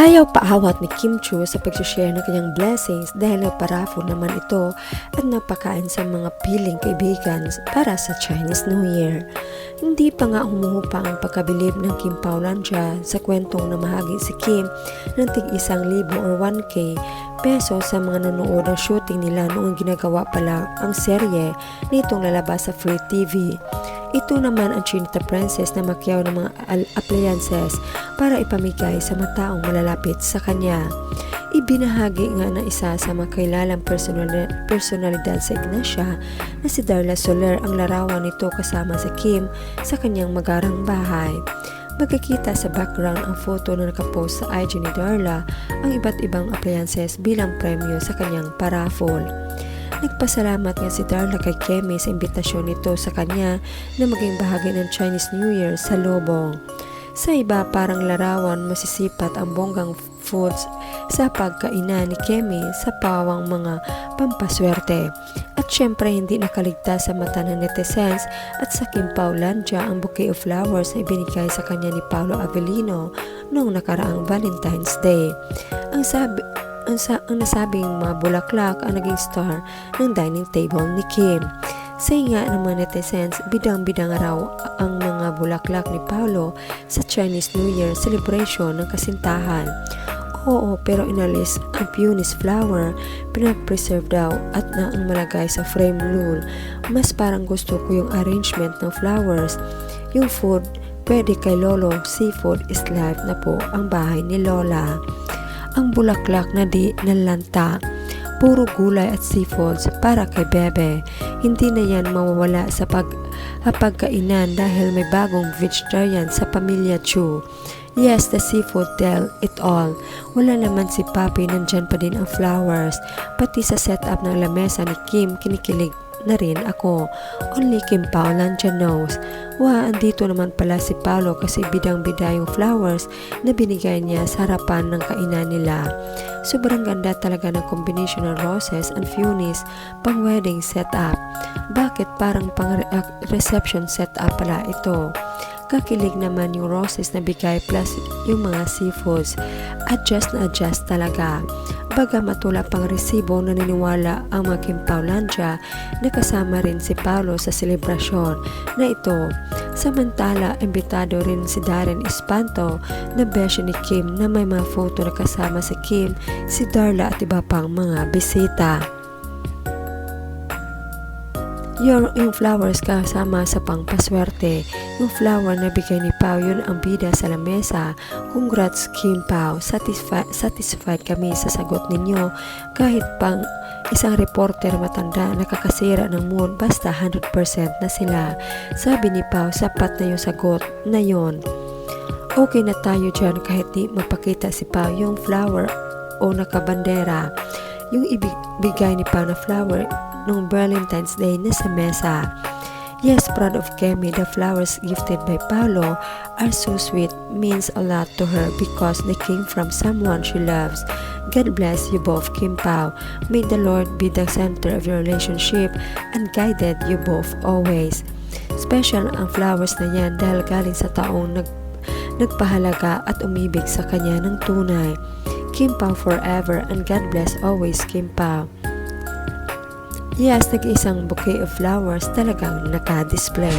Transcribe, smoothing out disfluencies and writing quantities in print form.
Ayaw paawat ni Kim Chiu sa pag-share ng kanyang blessings dahil nagparafo naman ito at napakain sa mga piling kaibigan para sa Chinese New Year. Hindi pa nga humuhupa ang pagkabilib ng Kim Paulandia sa kwentong namahagi si Kim ng tig-1,000 or 1K peso sa mga nanood ng shooting nila noong ginagawa pala ang serye nitong lalabas sa Free TV. Ito naman ang Chinita Princess na makyaw ng mga appliances para ipamigay sa mga taong malalapit sa kanya. Ibinahagi nga na isa sa makilalang personalidad sa Ignacia na si Darla Soler ang larawan nito kasama si Kim sa kanyang magarang bahay. Magkikita sa background ang photo na nakapost sa IG ni Darla ang iba't ibang appliances bilang premyo sa kanyang paraffol. Nagpasalamat nga si Darla kay Kemi sa imbitasyon nito sa kanya na maging bahagi ng Chinese New Year sa Lobong. Sa iba parang larawan masisipat ang bonggang foods sa pagkainan ni Kemi sa pawang mga pampaswerte. At syempre hindi nakaligtas sa mata ng netizens at sa Kim Paulandia ang bouquet of flowers na ibinigay sa kanya ni Paolo Avellino noong nakaraang Valentine's Day. Ang nasabing mga bulaklak ang naging star ng dining table ni Kim. Sa nga ng mga netizens, bidang-bidang raw ang mga bulaklak ni Paolo sa Chinese New Year celebration ng kasintahan. Oo, pero inalis ang punis flower, pinag-preserve daw at na ang malagay sa frame lul. Mas parang gusto ko yung arrangement ng flowers. Yung food, pwede kay Lolo, seafood is life na po ang bahay ni Lola. Ang bulaklak na di nalanta, puro gulay at seafoods para kay Bebe. Hindi na yan mawawala sa pagkainan dahil may bagong vegetarian sa pamilya Chu. Yes, the seafood tell it all. Wala naman si Papi, nandyan pa din ang flowers. Pati sa setup ng lamesa ni Kim, kinikilig na rin ako. Only Kim Paulandia knows. Andito naman pala si Paolo kasi bidang-bida yung flowers na binigay niya sa harapan ng kainan nila. Sobrang ganda talaga ng combination ng roses and peonies pang wedding setup. Bakit parang pang reception setup pala ito? Kakilig naman yung roses na bigay plus yung mga seafoods. Adjust na adjust talaga. Baga matula pang resibo, naniniwala ang mga Kim Paulandia na kasama rin si Paolo sa selebrasyon na ito. Samantala, imbitado rin si Darren Espanto na beshi ni Kim na may mga photo na kasama si Kim, si Darla at iba pang mga bisita. Yung flowers kasama sa pangpaswerte. Yung flower na bigay ni Pao, yun ang bida sa lamesa. Congrats Kim Pao, satisfied kami sa sagot ninyo. Kahit pang isang reporter matanda nakakasira ng mood basta 100% na sila. Sabi ni Pao, sapat na yung sagot na yon. Okay na tayo dyan kahit di mapakita si Pao yung flower o nakabandera. Yung ibigay ni Pao na flower noong Valentine's Day na sa mesa. Yes, proud of Kemi. The flowers gifted by Paolo are so sweet, means a lot to her because they came from someone she loves. God bless you both, Kim Pao. May the Lord be the center of your relationship and guided you both always. Special ang flowers na yan dahil galing sa taong nagpahalaga at umibig sa kanya ng tunay. Kim Pao forever and God bless always, Kim Pao. Yes, nag-isang bouquet of flowers talagang naka-display.